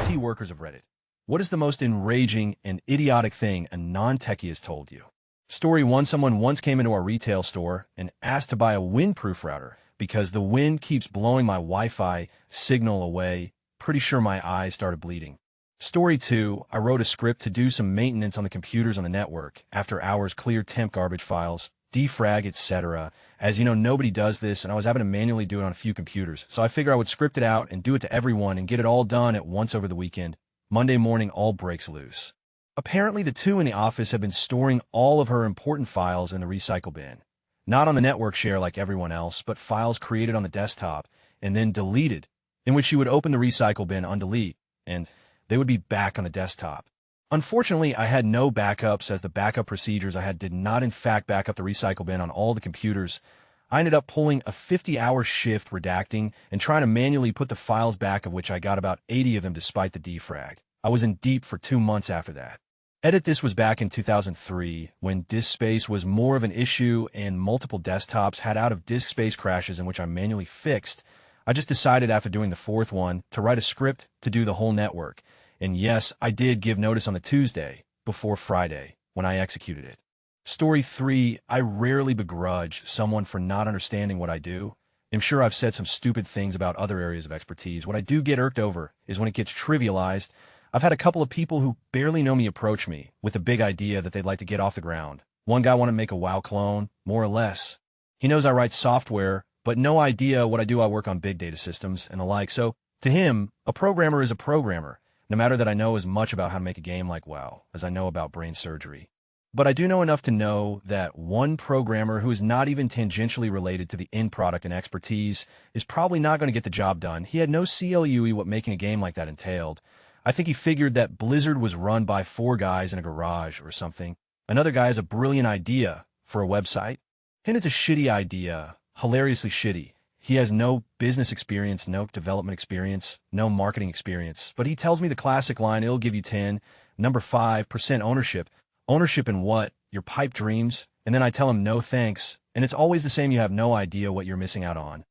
IT workers of Reddit. What is the most enraging and idiotic thing a non-techie has told you? Story 1. Someone once came into our retail store and asked to buy a windproof router because the wind keeps blowing my Wi-Fi signal away. Pretty sure my eyes started bleeding. Story 2. I wrote a script to do some maintenance on the computers on the network. After hours, clear temp garbage files, defrag, etc. As you know, nobody does this, and I was having to manually do it on a few computers. So I figure I would script it out and do it to everyone and get it all done at once over the weekend. Monday morning, all breaks loose. Apparently, the two in the office have been storing all of her important files in the recycle bin. Not on the network share like everyone else, but files created on the desktop and then deleted, in which she would open the recycle bin on delete, and they would be back on the desktop. Unfortunately, I had no backups, as the backup procedures I had did not in fact back up the recycle bin on all the computers. I ended up pulling a 50-hour shift redacting and trying to manually put the files back, of which I got about 80 of them despite the defrag. I was in deep for 2 months after that. Edit, this was back in 2003, when disk space was more of an issue and multiple desktops had out-of-disk space crashes in which I manually fixed. I just decided after doing the fourth one to write a script to do the whole network. And yes, I did give notice on the Tuesday before Friday when I executed it. Story 3. I rarely begrudge someone for not understanding what I do. I'm sure I've said some stupid things about other areas of expertise. What I do get irked over is when it gets trivialized. I've had a couple of people who barely know me approach me with a big idea that they'd like to get off the ground. One guy wanted to make a WoW clone, more or less. He knows I write software, but no idea what I do. I work on big data systems and the like. So to him, a programmer is a programmer, no matter that I know as much about how to make a game like WoW as I know about brain surgery. But I do know enough to know that one programmer who is not even tangentially related to the end product and expertise is probably not going to get the job done. He had no CLUE what making a game like that entailed. I think he figured that Blizzard was run by 4 guys in a garage or something. Another guy has a brilliant idea for a website, and it's a shitty idea, hilariously shitty. He has no business experience, no development experience, no marketing experience. But he tells me the classic line, it'll give you 10, number 5% ownership. Ownership in what? Your pipe dreams? And then I tell him no thanks. And it's always the same. You have no idea what you're missing out on.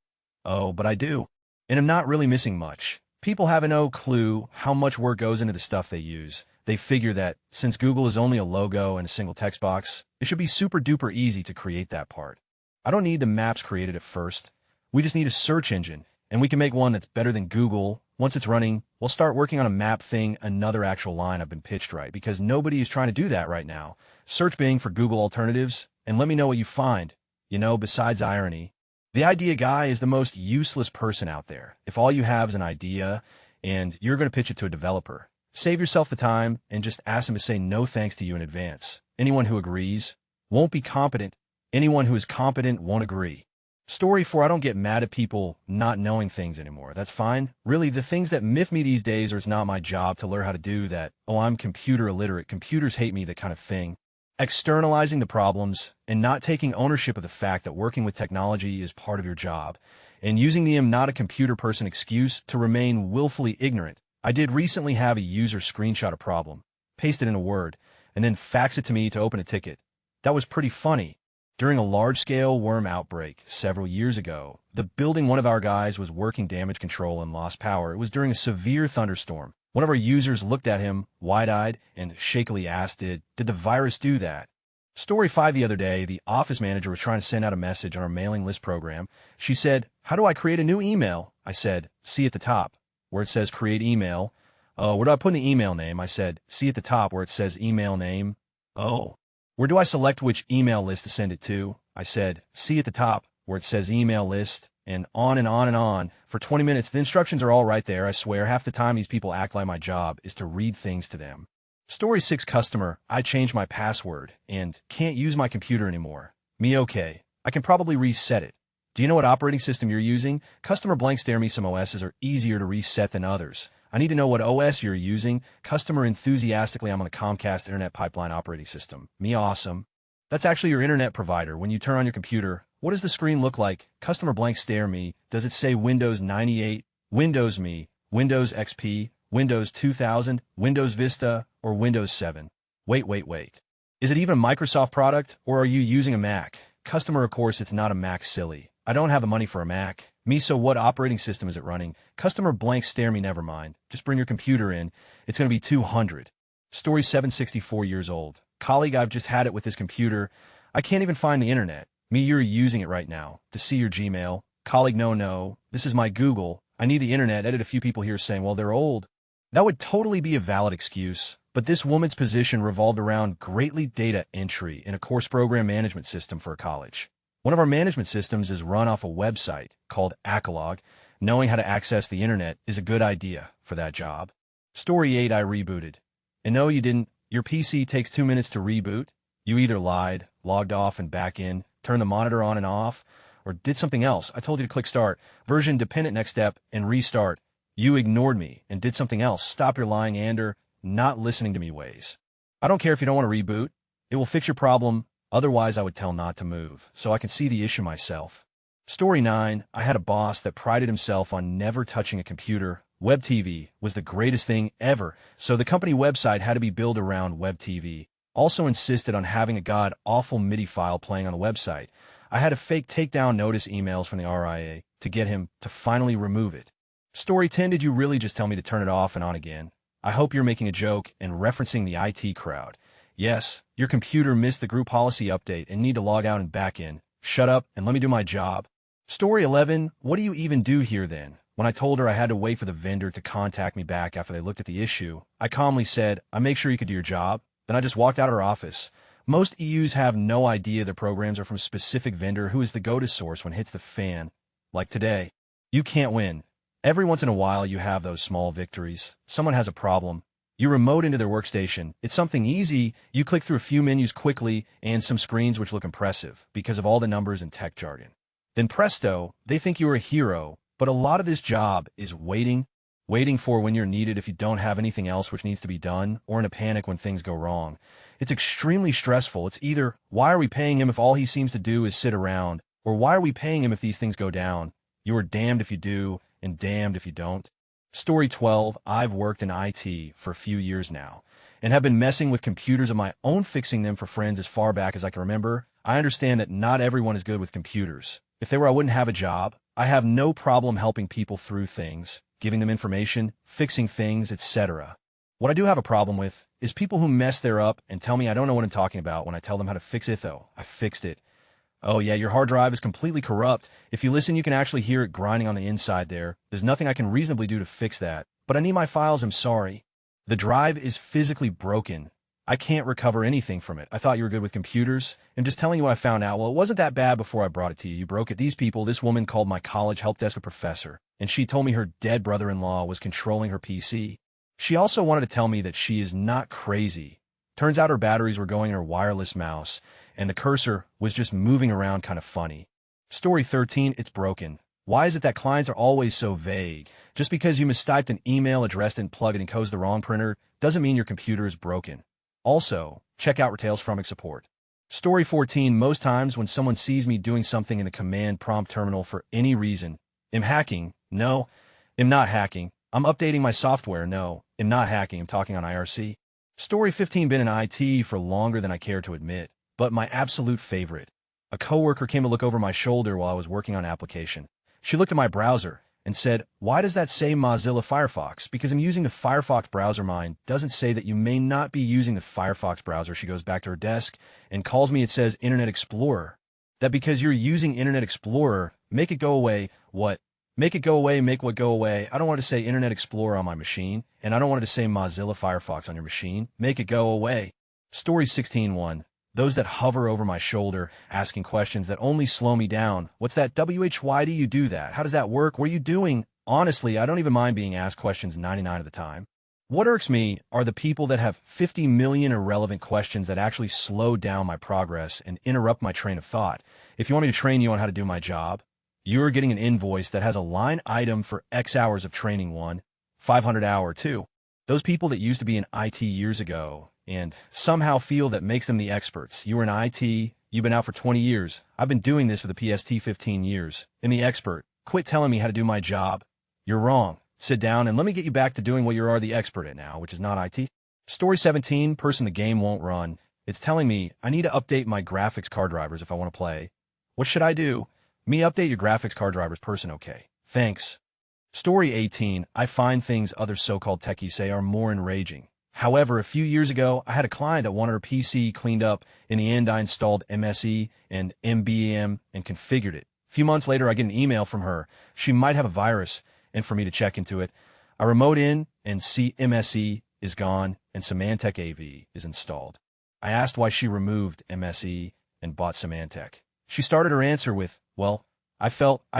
Oh, but I do. And I'm not really missing much. People have no clue how much work goes into the stuff they use. They figure that since Google is only a logo and a single text box, it should be super duper easy to create that part. I don't need the maps created at first. We just need a search engine, and we can make one that's better than Google. Once it's running, we'll start working on a map thing, another actual line I've been pitched right, because nobody is trying to do that right now. Search Bing for Google alternatives, and let me know what you find. You know, besides irony, the idea guy is the most useless person out there. If all you have is an idea, and you're going to pitch it to a developer, save yourself the time and just ask them to say no thanks to you in advance. Anyone who agrees won't be competent. Anyone who is competent won't agree. Story 4. I don't get mad at people not knowing things anymore. That's fine. Really, the things that miff me these days are it's not my job to learn how to do that. Oh, I'm computer illiterate. Computers hate me, that kind of thing. Externalizing the problems and not taking ownership of the fact that working with technology is part of your job, and using the "I'm not a computer person" excuse to remain willfully ignorant. I did recently have a user screenshot a problem, paste it in a Word, and then fax it to me to open a ticket. That was pretty funny. During a large-scale worm outbreak several years ago, the building one of our guys was working damage control and lost power. It was during a severe thunderstorm. One of our users looked at him, wide-eyed, and shakily asked, did the virus do that? Story 5. The other day, the office manager was trying to send out a message on our mailing list program. She said, "How do I create a new email?" I said, "See at the top, where it says create email." "Oh, where do I put in the email name?" I said, "See at the top, where it says email name." "Oh. Where do I select which email list to send it to?" I said, "See at the top, where it says email list," and on and on and on. For 20 minutes, the instructions are all right there. I swear, half the time these people act like my job is to read things to them. Story 6. Customer, I changed my password and can't use my computer anymore. Me, okay. I can probably reset it. Do you know what operating system you're using? Customer blank stare. Me, some OSs are easier to reset than others. I need to know what OS you're using. Customer enthusiastically, I'm on the Comcast Internet Pipeline operating system. Me, awesome. That's actually your internet provider. When you turn on your computer, what does the screen look like? Customer blank stare. Me, does it say Windows 98, Windows Me, Windows XP, Windows 2000, Windows Vista, or Windows 7? Wait. Is it even a Microsoft product, or are you using a Mac? Customer, of course it's not a Mac, silly. I don't have the money for a Mac. Me, so what operating system is it running? Customer blank stare me, never mind. Just bring your computer in. It's going to be 200. Story 764 years old. Colleague, I've just had it with this computer. I can't even find the internet. Me, you're using it right now to see your Gmail. Colleague, no. This is my Google. I need the internet. Edit, a few people here saying, well, they're old. That would totally be a valid excuse. But this woman's position revolved around greatly data entry in a course program management system for a college. One of our management systems is run off a website called AskReddit. Knowing how to access the internet is a good idea for that job. Story 8, I rebooted. And no, you didn't. Your PC takes 2 minutes to reboot. You either lied, logged off and back in, turned the monitor on and off, or did something else. I told you to click start, version dependent next step, and restart. You ignored me and did something else. Stop your lying and/or not listening to me ways. I don't care if you don't want to reboot. It will fix your problem. Otherwise, I would tell not to move, so I can see the issue myself. Story 9, I had a boss that prided himself on never touching a computer. Web TV was the greatest thing ever, so the company website had to be built around Web TV. Also insisted on having a god-awful MIDI file playing on the website. I had to fake takedown notice emails from the RIA to get him to finally remove it. Story 10, did you really just tell me to turn it off and on again? I hope you're making a joke and referencing the IT crowd. Yes, your computer missed the group policy update and need to log out and back in. Shut up and let me do my job. Story 11, what do you even do here then? When I told her I had to wait for the vendor to contact me back after they looked at the issue, I calmly said, I make sure you could do your job. Then I just walked out of her office. Most EUs have no idea their programs are from a specific vendor who is the go-to source when it hits the fan. Like today. You can't win. Every once in a while you have those small victories. Someone has a problem. You remote into their workstation. It's something easy. You click through a few menus quickly and some screens which look impressive because of all the numbers and tech jargon. Then presto, they think you are a hero. But a lot of this job is waiting for when you're needed if you don't have anything else which needs to be done, or in a panic when things go wrong. It's extremely stressful. It's either, why are we paying him if all he seems to do is sit around, or why are we paying him if these things go down? You are damned if you do, and damned if you don't. Story 12, I've worked in IT for a few years now, and have been messing with computers of my own, fixing them for friends as far back as I can remember. I understand that not everyone is good with computers. If they were, I wouldn't have a job. I have no problem helping people through things, giving them information, fixing things, etc. What I do have a problem with is people who mess their up and tell me I don't know what I'm talking about when I tell them how to fix it, though. I fixed it. Oh yeah, your hard drive is completely corrupt. If you listen, you can actually hear it grinding on the inside there. There's nothing I can reasonably do to fix that. But I need my files, I'm sorry. The drive is physically broken. I can't recover anything from it. I thought you were good with computers. I'm just telling you what I found out. Well, it wasn't that bad before I brought it to you. You broke it. This woman called my college help desk a professor, and she told me her dead brother-in-law was controlling her PC. She also wanted to tell me that she is not crazy. Turns out her batteries were going in her wireless mouse, and the cursor was just moving around kind of funny. Story 13, it's broken. Why is it that clients are always so vague? Just because you mistyped an email address, didn't plug it, and encodes the wrong printer, doesn't mean your computer is broken. Also, check out Retails from support. Story 14, most times when someone sees me doing something in the command prompt terminal for any reason, am hacking? No, am not hacking. I'm updating my software? No, am not hacking. I'm talking on IRC. Story 15, been in IT for longer than I care to admit, but my absolute favorite. A coworker came to look over my shoulder while I was working on an application. She looked at my browser and said, why does that say Mozilla Firefox? Because I'm using the Firefox browser. Mine doesn't say that. You may not be using the Firefox browser. She goes back to her desk and calls me. It says Internet Explorer. That because you're using Internet Explorer, make it go away. What? Make it go away, make what go away. I don't want to say Internet Explorer on my machine, and I don't want it to say Mozilla Firefox on your machine. Make it go away. Story 16.1. Those that hover over my shoulder, asking questions that only slow me down. What's that? Why do you do that? How does that work? What are you doing? Honestly, I don't even mind being asked questions 99 of the time. What irks me are the people that have 50 million irrelevant questions that actually slow down my progress and interrupt my train of thought. If you want me to train you on how to do my job, you're getting an invoice that has a line item for X hours of training 1, 500 hour 2. Those people that used to be in IT years ago and somehow feel that makes them the experts. You were in IT, you've been out for 20 years. I've been doing this for the PST 15 years. And the expert, quit telling me how to do my job. You're wrong. Sit down and let me get you back to doing what you are the expert at now, which is not IT. Story 17, person the game won't run. It's telling me I need to update my graphics card drivers if I want to play. What should I do? Me update your graphics card driver's person okay. Thanks. Story 18. I find things other so-called techies say are more enraging. However, a few years ago, I had a client that wanted her PC cleaned up. In the end, I installed MSE and MBM and configured it. A few months later, I get an email from her. She might have a virus, and for me to check into it. I remote in and see MSE is gone and Symantec AV is installed. I asked why she removed MSE and bought Symantec. She started her answer with, well, I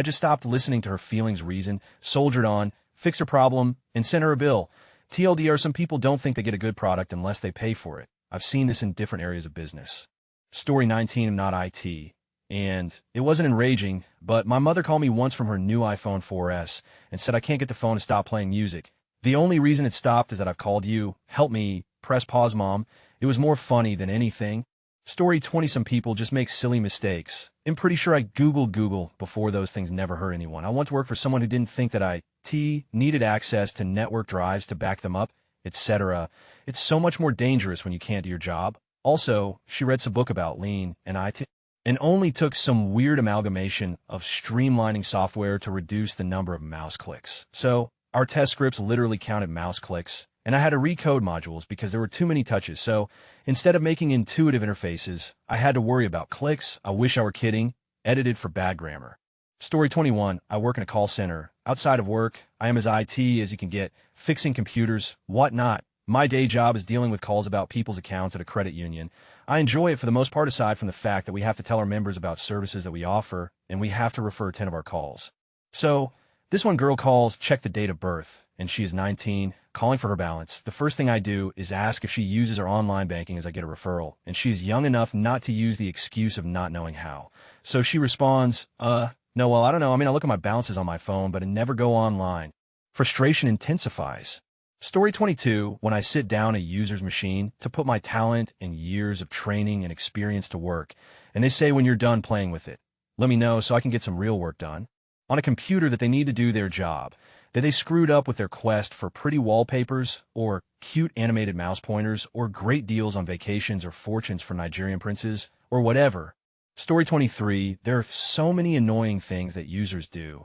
just stopped listening to her feelings reason, soldiered on, fixed her problem, and sent her a bill. TLDR, some people don't think they get a good product unless they pay for it. I've seen this in different areas of business. Story 19, I'm not IT. And it wasn't enraging, but my mother called me once from her new iPhone 4S and said I can't get the phone to stop playing music. The only reason it stopped is that I've called you. Help me. Press pause, Mom. It was more funny than anything. Story 20, some people just make silly mistakes. I'm pretty sure I Google before those things never hurt anyone. I once worked for someone who didn't think that IT needed access to network drives to back them up, etc. It's so much more dangerous when you can't do your job. Also, she read some book about lean and IT and only took some weird amalgamation of streamlining software to reduce the number of mouse clicks. So our test scripts literally counted mouse clicks, and I had to recode modules because there were too many touches. So instead of making intuitive interfaces, I had to worry about clicks. I wish I were kidding. Edited for bad grammar. Story 21, I work in a call center. Outside of work, I am as IT as you can get, fixing computers, whatnot. My day job is dealing with calls about people's accounts at a credit union. I enjoy it for the most part, aside from the fact that we have to tell our members about services that we offer, and we have to refer 10 of our calls. So this one girl calls, check the date of birth, and she is 19, calling for her balance. The first thing I do is ask if she uses her online banking as I get a referral, and she is young enough not to use the excuse of not knowing how. So she responds, no, well, I don't know. I mean, I look at my balances on my phone, but I never go online. Frustration intensifies. Story 22, when I sit down a user's machine to put my talent and years of training and experience to work, and they say when you're done playing with it, let me know so I can get some real work done. On a computer that they need to do their job, that they screwed up with their quest for pretty wallpapers or cute animated mouse pointers or great deals on vacations or fortunes for Nigerian princes or whatever. Story 23, there are so many annoying things that users do.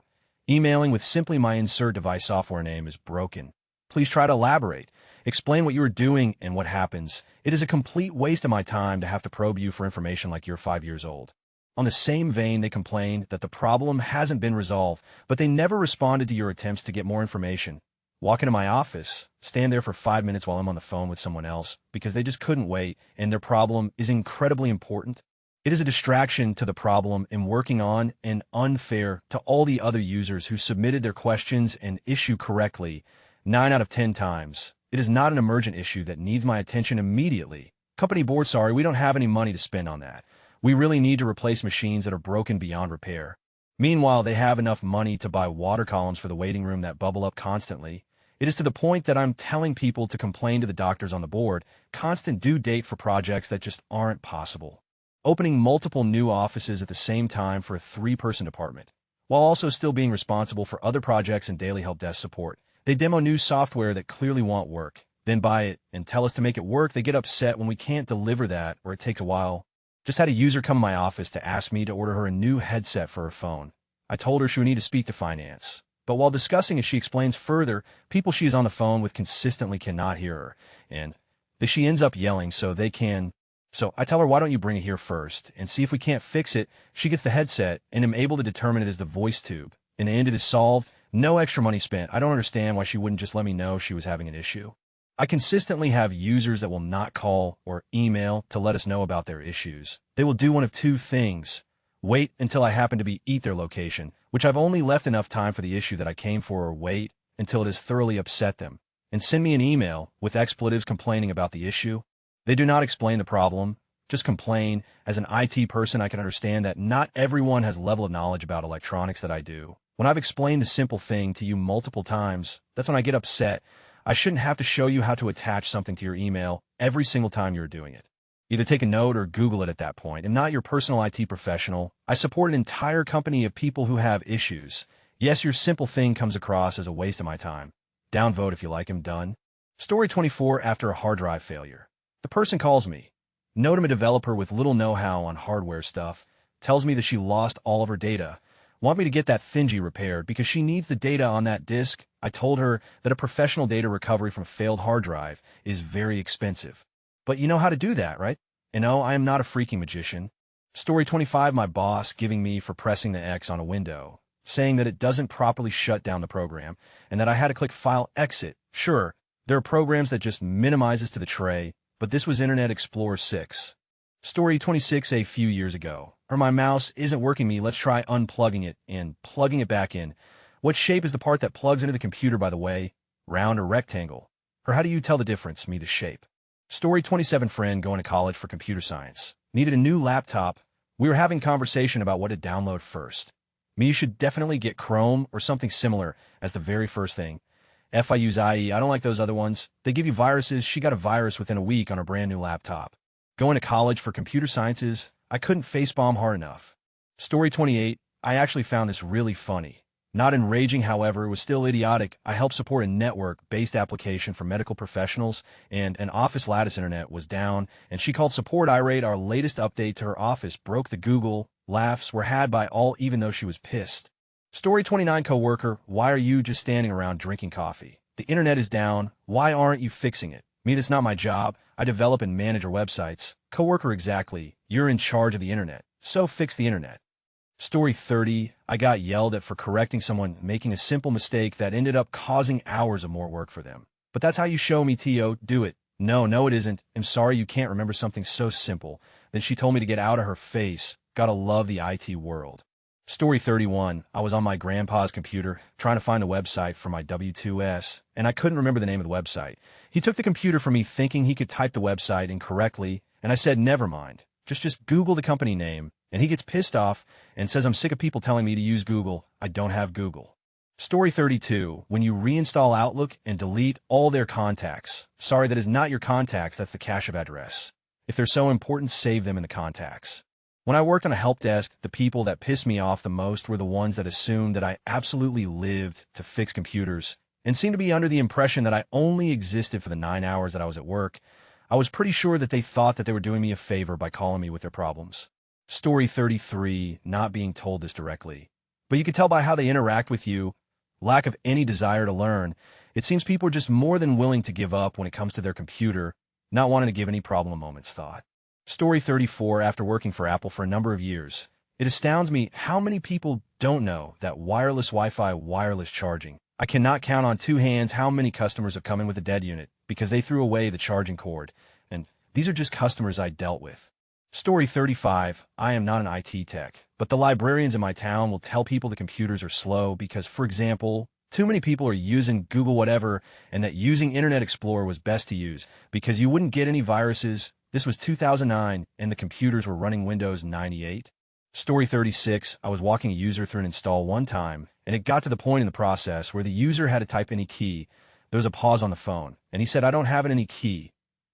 Emailing with simply my insert device software name is broken. Please try to elaborate. Explain what you are doing and what happens. It is a complete waste of my time to have to probe you for information like you're 5 years old. On the same vein, they complain that the problem hasn't been resolved, but they never responded to your attempts to get more information. Walk into my office, stand there for 5 minutes while I'm on the phone with someone else because they just couldn't wait and their problem is incredibly important. It is a distraction to the problem in working on and unfair to all the other users who submitted their questions and issue correctly. 9 out of 10 times. It is not an emergent issue that needs my attention immediately. Company board, sorry, we don't have any money to spend on that. We really need to replace machines that are broken beyond repair. Meanwhile, they have enough money to buy water columns for the waiting room that bubble up constantly. It is to the point that I'm telling people to complain to the doctors on the board, constant due date for projects that just aren't possible. Opening multiple new offices at the same time for a 3-person department, while also still being responsible for other projects and daily help desk support. They demo new software that clearly won't work, then buy it and tell us to make it work. They get upset when we can't deliver that or it takes a while. Just had a user come to my office to ask me to order her a new headset for her phone. I told her she would need to speak to finance. But while discussing it, she explains further, people she is on the phone with consistently cannot hear her, and that she ends up yelling so they can. So I tell her, why don't you bring it here first and see if we can't fix it. She gets the headset and am able to determine it is the voice tube. In the end, it is solved. No extra money spent. I don't understand why she wouldn't just let me know she was having an issue. I consistently have users that will not call or email to let us know about their issues. They will do one of two things. Wait until I happen to be at their location, which I've only left enough time for the issue that I came for, or wait until it has thoroughly upset them, and send me an email with expletives complaining about the issue. They do not explain the problem, just complain. As an IT person, I can understand that not everyone has the level of knowledge about electronics that I do. When I've explained the simple thing to you multiple times, that's when I get upset. I shouldn't have to show you how to attach something to your email every single time you're doing it. Either take a note or Google it at that point. I'm not your personal IT professional. I support an entire company of people who have issues. Yes, your simple thing comes across as a waste of my time. Downvote if you like him. Done. Story 24, after a hard drive failure. The person calls me. Note I'm a developer with little know-how on hardware stuff. Tells me that she lost all of her data. Want me to get that thingy repaired because she needs the data on that disk? I told her that a professional data recovery from a failed hard drive is very expensive. But you know how to do that, right? And no, I am not a freaking magician. Story 25, my boss giving me for pressing the X on a window, saying that it doesn't properly shut down the program, and that I had to click File Exit. Sure, there are programs that just minimizes to the tray, but this was Internet Explorer 6. Story 26, a few years ago. Or my mouse isn't working me, let's try unplugging it and plugging it back in. What shape is the part that plugs into the computer, by the way? Round or rectangle? Or how do you tell the difference, me the shape? Story 27, friend going to college for computer science. Needed a new laptop. We were having conversation about what to download first. Me, you should definitely get Chrome or something similar as the very first thing. If I use IE, I don't like those other ones. They give you viruses. She got a virus within a week on her brand new laptop. Going to college for computer sciences, I couldn't facepalm hard enough. Story 28, I actually found this really funny. Not enraging, however, it was still idiotic. I helped support a network-based application for medical professionals, and an Office Lattice internet was down, and she called support irate. Our latest update to her office broke the Google. Laughs were had by all even though she was pissed. Story 29, coworker, why are you just standing around drinking coffee? The internet is down. Why aren't you fixing it? Me, that's not my job. I develop and manage our websites. Coworker, exactly. You're in charge of the internet, so fix the internet. Story 30, I got yelled at for correcting someone making a simple mistake that ended up causing hours of more work for them. But that's how you show me, T.O. Do it. No, it isn't. I'm sorry you can't remember something so simple. Then she told me to get out of her face. Gotta love the IT world. Story 31, I was on my grandpa's computer trying to find a website for my W2S, and I couldn't remember the name of the website. He took the computer from me thinking he could type the website incorrectly, and I said, never mind. Just Google the company name. And he gets pissed off and says I'm sick of people telling me to use Google. I don't have Google. Story 32, when you reinstall Outlook and delete all their contacts. Sorry, that is not your contacts, that's the cache of address. If they're so important, save them in the contacts. When I worked on a help desk, the people that pissed me off the most were the ones that assumed that I absolutely lived to fix computers and seemed to be under the impression that I only existed for the 9 hours that I was at work. I was pretty sure that they thought that they were doing me a favor by calling me with their problems. Story 33, not being told this directly. But you can tell by how they interact with you, lack of any desire to learn. It seems people are just more than willing to give up when it comes to their computer, not wanting to give any problem a moment's thought. Story 34, after working for Apple for a number of years, it astounds me how many people don't know that wireless Wi-Fi wireless charging. I cannot count on two hands how many customers have come in with a dead unit because they threw away the charging cord, and these are just customers I dealt with. Story 35, I am not an IT tech, but the librarians in my town will tell people the computers are slow because, for example, too many people are using Google whatever and that using Internet Explorer was best to use because you wouldn't get any viruses. This was 2009 and the computers were running Windows 98. Story 36, I was walking a user through an install one time and it got to the point in the process where the user had to type any key. There was a pause on the phone and he said, I don't have any key.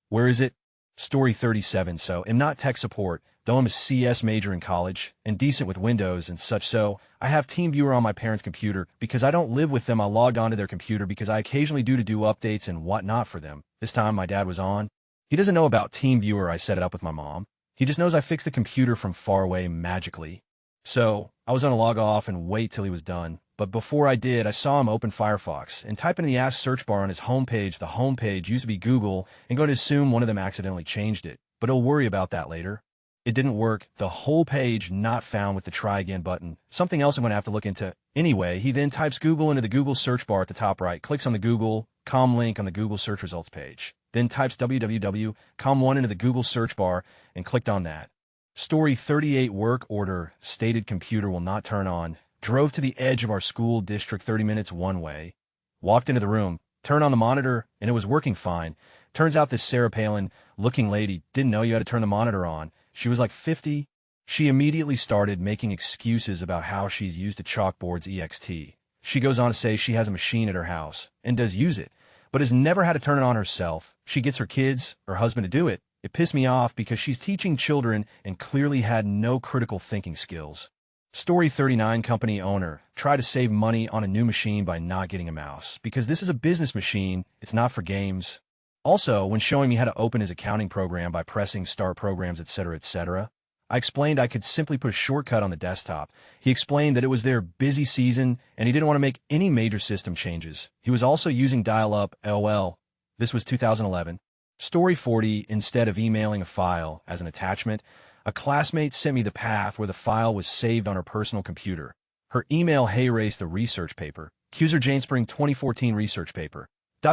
Where is it? Story 37, so I'm not tech support, though I'm a CS major in college and decent with Windows and such, so I have TeamViewer on my parents' computer because I don't live with them. I logged onto their computer because I occasionally do updates and whatnot for them. This time my dad was on. He doesn't know about TeamViewer. I set it up with my mom. He just knows I fixed the computer from far away magically. So I was going to log off and wait till he was done. But before I did, I saw him open Firefox and type in the Ask search bar on his homepage. The homepage used to be Google and going to assume one of them accidentally changed it. But he'll worry about that later. It didn't work. The whole page not found with the try again button. Something else I'm going to have to look into. Anyway, he then types Google into the Google search bar at the top right, clicks on the Google.com link on the Google search results page, then types www.com1 into the Google search bar and clicked on that. Story 38, work order, stated computer will not turn on. Drove to the edge of our school district 30 minutes one way. Walked into the room, turned on the monitor, and it was working fine. Turns out this Sarah Palin-looking lady didn't know you had to turn the monitor on. She was like 50. She immediately started making excuses about how she's used a chalkboard's EXT. She goes on to say she has a machine at her house and does use it, but has never had to turn it on herself. She gets her kids, her husband to do it. It pissed me off because she's teaching children and clearly had no critical thinking skills. Story 39, company owner, try to save money on a new machine by not getting a mouse, because this is a business machine, it's not for games. Also, when showing me how to open his accounting program by pressing start programs, etc., I explained I could simply put a shortcut on the desktop. He explained that it was their busy season and he didn't want to make any major system changes. He was also using dial-up, LOL. This was 2011. Story 40, instead of emailing a file as an attachment, a classmate sent me the path where the file was saved on her personal computer. Her email hey-raced the research paper. Accuser Jane Spring 2014 research paper.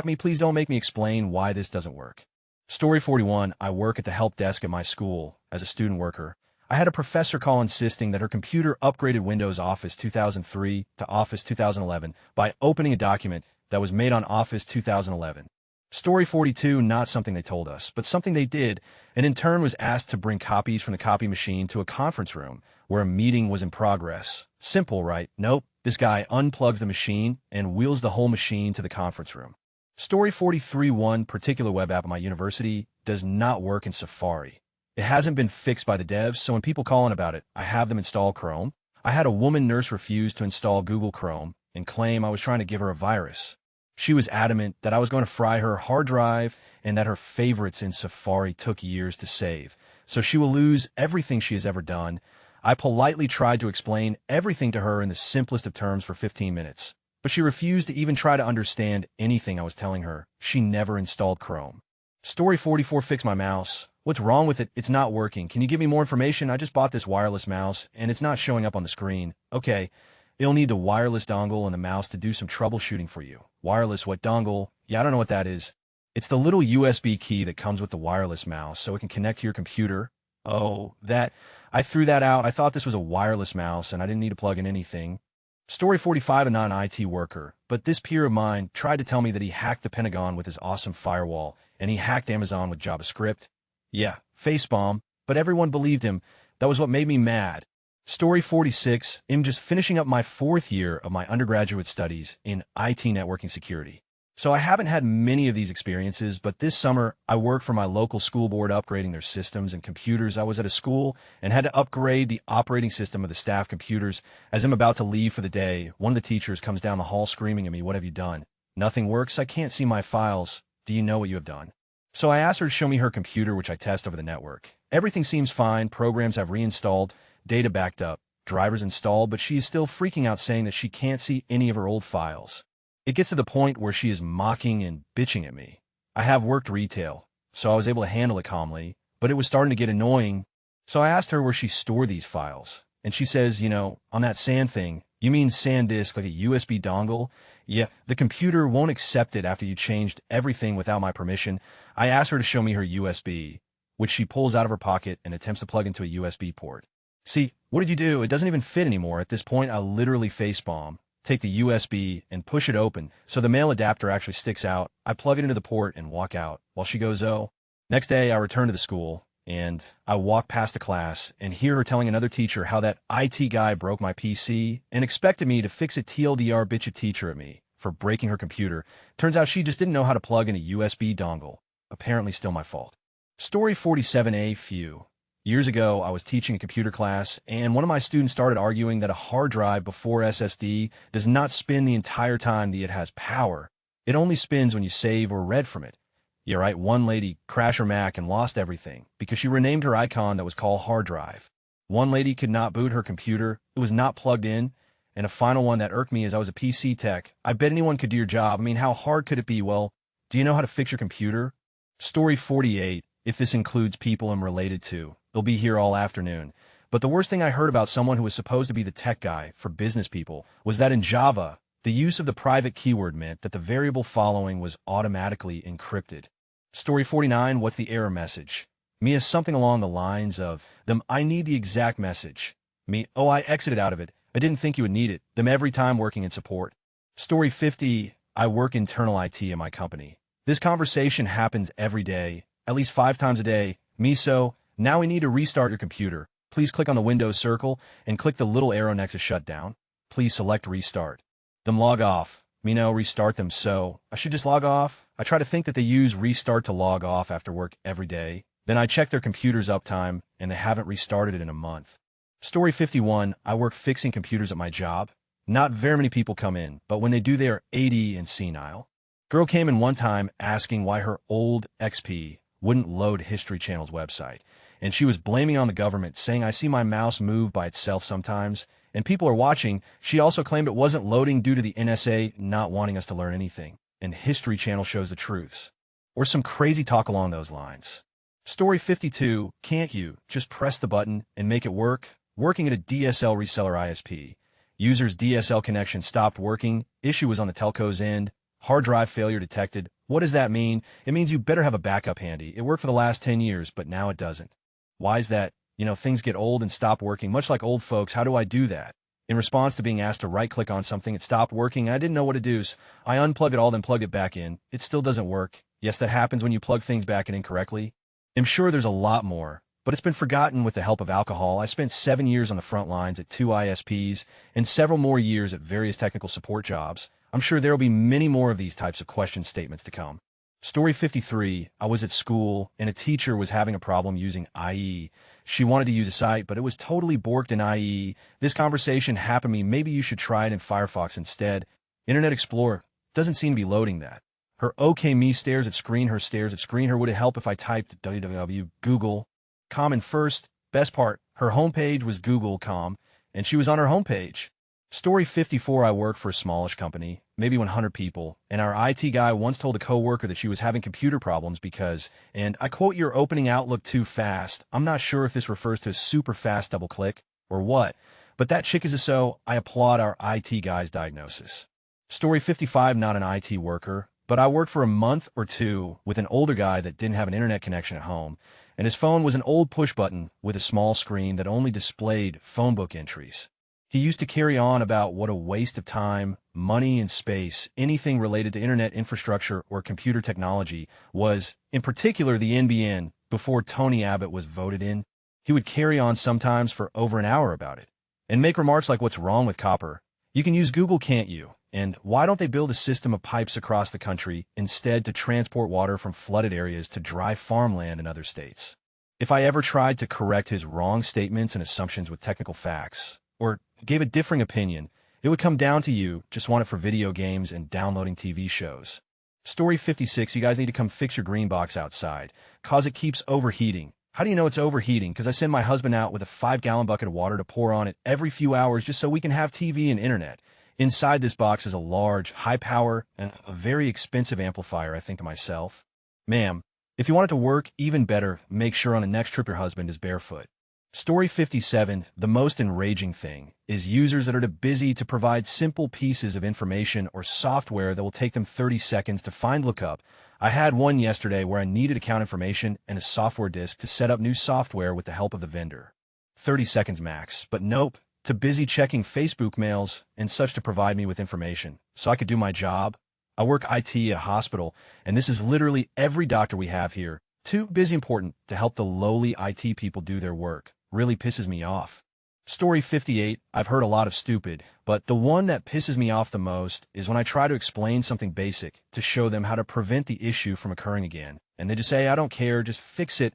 Me, please don't make me explain why this doesn't work. Story 41, I work at the help desk at my school as a student worker. I had a professor call insisting that her computer upgraded Windows Office 2003 to Office 2011 by opening a document that was made on Office 2011. Story 42, not something they told us, but something they did, and in turn was asked to bring copies from the copy machine to a conference room where a meeting was in progress. Simple, right? Nope. This guy unplugs the machine and wheels the whole machine to the conference room. Story 43, one particular web app at my university does not work in Safari. It hasn't been fixed by the devs, so when people call in about it, I have them install Chrome. I had a woman nurse refuse to install Google Chrome and claim I was trying to give her a virus. She was adamant that I was going to fry her hard drive and that her favorites in Safari took years to save, so she will lose everything she has ever done. I politely tried to explain everything to her in the simplest of terms for 15 minutes, but she refused to even try to understand anything I was telling her. She never installed Chrome. Story 44, fix my mouse. What's wrong with it? It's not working. Can you give me more information? I just bought this wireless mouse, and it's not showing up on the screen. Okay. You'll need the wireless dongle and the mouse to do some troubleshooting for you. Wireless what dongle? Yeah, I don't know what that is. It's the little USB key that comes with the wireless mouse so it can connect to your computer. Oh, that. I threw that out. I thought this was a wireless mouse and I didn't need to plug in anything. Story 45, a non-IT worker. But this peer of mine tried to tell me that he hacked the Pentagon with his awesome firewall and he hacked Amazon with JavaScript. Yeah, facepalm. But everyone believed him. That was what made me mad. Story 46, I'm just finishing up my 4th year of my undergraduate studies in IT networking security. So I haven't had many of these experiences, but this summer I worked for my local school board upgrading their systems and computers. I was at a school and had to upgrade the operating system of the staff computers. As I'm about to leave for the day, one of the teachers comes down the hall screaming at me, "What have you done?" "Nothing works. I can't see my files. Do you know what you have done?" So I asked her to show me her computer, which I test over the network. Everything seems fine. Programs have reinstalled. Data backed up, drivers installed, but she is still freaking out saying that she can't see any of her old files. It gets to the point where she is mocking and bitching at me. I have worked retail, so I was able to handle it calmly, but it was starting to get annoying. So I asked her where she stored these files, and she says, on that SAN thing. You mean SanDisk, like a USB dongle? Yeah, the computer won't accept it after you changed everything without my permission. I asked her to show me her USB, which she pulls out of her pocket and attempts to plug into a USB port. See, what did you do? It doesn't even fit anymore. At this point, I literally facepalm, take the USB, and push it open so the male adapter actually sticks out. I plug it into the port and walk out while she goes, "Oh." Next day, I return to the school, and I walk past the class and hear her telling another teacher how that IT guy broke my PC and expected me to fix it. TLDR, bitch a teacher at me for breaking her computer. Turns out she just didn't know how to plug in a USB dongle. Apparently still my fault. Story 47A, few. Years ago, I was teaching a computer class, and one of my students started arguing that a hard drive before SSD does not spin the entire time that it has power. It only spins when you save or read from it. Yeah, right, one lady crashed her Mac and lost everything because she renamed her icon that was called hard drive. One lady could not boot her computer. It was not plugged in. And a final one that irked me as I was a PC tech. I bet anyone could do your job. I mean, how hard could it be? Well, do you know how to fix your computer? Story 48, if this includes people I'm related to. They'll be here all afternoon. But the worst thing I heard about someone who was supposed to be the tech guy for business people was that in Java, the use of the private keyword meant that the variable following was automatically encrypted. Story 49, what's the error message? Me is something along the lines of, them, I need the exact message. Me, oh, I exited out of it. I didn't think you would need it. Them every time working in support. Story 50, I work internal IT in my company. This conversation happens every day, at least 5 times a day. Me, so, now we need to restart your computer. Please click on the Windows circle and click the little arrow next to shutdown. Please select restart. Them log off. Me no, restart them, so I should just log off. I try to think that they use restart to log off after work every day. Then I check their computer's uptime and they haven't restarted it in a month. Story 51, I work fixing computers at my job. Not very many people come in, but when they do they are 80 and senile. Girl came in one time asking why her old XP wouldn't load History Channel's website. and she was blaming on the government, saying, "I see my mouse move by itself sometimes, and people are watching." She also claimed it wasn't loading due to the NSA not wanting us to learn anything, and History Channel shows the truths. Or some crazy talk along those lines. Story 52, can't you just press the button and make it work? Working at a DSL reseller ISP. User's DSL connection stopped working, issue was on the telco's end, hard drive failure detected. What does that mean? It means you better have a backup handy. It worked for the last 10 years, but now it doesn't. Why is that? Things get old and stop working, much like old folks. How do I do that? In response to being asked to right-click on something, it stopped working. I didn't know what to do, so I unplugged it all, then plugged it back in. It still doesn't work. Yes, that happens when you plug things back in incorrectly. I'm sure there's a lot more, but it's been forgotten with the help of alcohol. I spent 7 years on the front lines at 2 ISPs and several more years at various technical support jobs. I'm sure there will be many more of these types of question statements to come. Story 53, I was at school and a teacher was having a problem using IE. She wanted to use a site, but it was totally borked in IE. This conversation happened to me. Maybe you should try it in Firefox instead. Internet Explorer doesn't seem to be loading that. Her OK me stares at screen. Her stares at screen. Her would it help if I typed www.google.com in first? Best part, her homepage was Google.com, and she was on her homepage. Story 54, I work for a smallish company, maybe 100 people, and our IT guy once told a coworker that she was having computer problems because, and I quote, "You're opening Outlook too fast." I'm not sure if this refers to a super fast double click or what, but that chick is a so. I applaud our IT guy's diagnosis. Story 55, not an IT worker, but I worked for a month or two with an older guy that didn't have an internet connection at home, and his phone was an old push button with a small screen that only displayed phone book entries. He used to carry on about what a waste of time, money, and space anything related to internet infrastructure or computer technology was, in particular the NBN, before Tony Abbott was voted in. He would carry on sometimes for over an hour about it, and make remarks like, "What's wrong with copper? You can use Google, can't you? And why don't they build a system of pipes across the country instead to transport water from flooded areas to dry farmland in other states?" If I ever tried to correct his wrong statements and assumptions with technical facts, or gave a differing opinion, it would come down to you just want it for video games and downloading TV shows. Story 56, you guys need to come fix your green box outside, cause it keeps overheating. How do you know it's overheating? Because I send my husband out with a 5-gallon bucket of water to pour on it every few hours just so we can have TV and internet. Inside this box is a large, high power, and a very expensive amplifier. I think to myself, "Ma'am, if you want it to work even better, make sure on the next trip your husband is barefoot." Story 57, the most enraging thing is users that are too busy to provide simple pieces of information or software that will take them 30 seconds to find lookup. I had one yesterday where I needed account information and a software disk to set up new software with the help of the vendor. 30 seconds max, but nope, too busy checking Facebook mails and such to provide me with information so I could do my job. I work IT at a hospital, and this is literally every doctor we have here. Too busy important to help the lowly IT people do their work. Really pisses me off. Story 58, I've heard a lot of stupid, but the one that pisses me off the most is when I try to explain something basic to show them how to prevent the issue from occurring again, and they just say, "I don't care, just fix it,"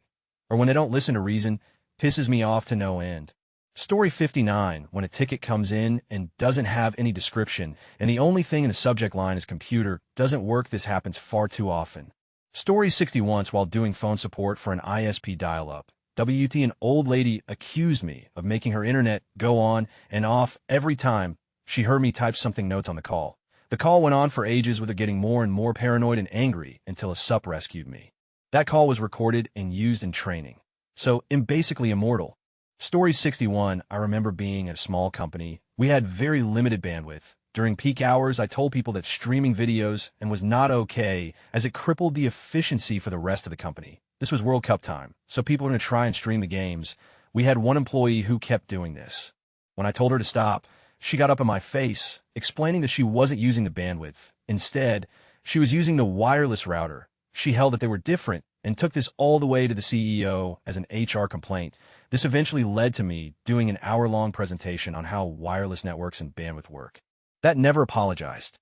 or when they don't listen to reason, pisses me off to no end. Story 59, when a ticket comes in and doesn't have any description, and the only thing in the subject line is computer, doesn't work. This happens far too often. Story 60, once while doing phone support for an ISP dial-up, an old lady accused me of making her internet go on and off every time she heard me type something notes on the call. The call went on for ages with her getting more and more paranoid and angry until a sup rescued me. That call was recorded and used in training. So I'm basically immortal. Story 61, I remember being at a small company. We had very limited bandwidth. During peak hours, I told people that streaming videos and was not okay as it crippled the efficiency for the rest of the company. This was World Cup time, so people were going to try and stream the games. We had one employee who kept doing this. When I told her to stop, she got up in my face, explaining that she wasn't using the bandwidth. Instead, she was using the wireless router. She held that they were different and took this all the way to the CEO as an HR complaint. This eventually led to me doing an hour-long presentation on how wireless networks and bandwidth work. That never apologized.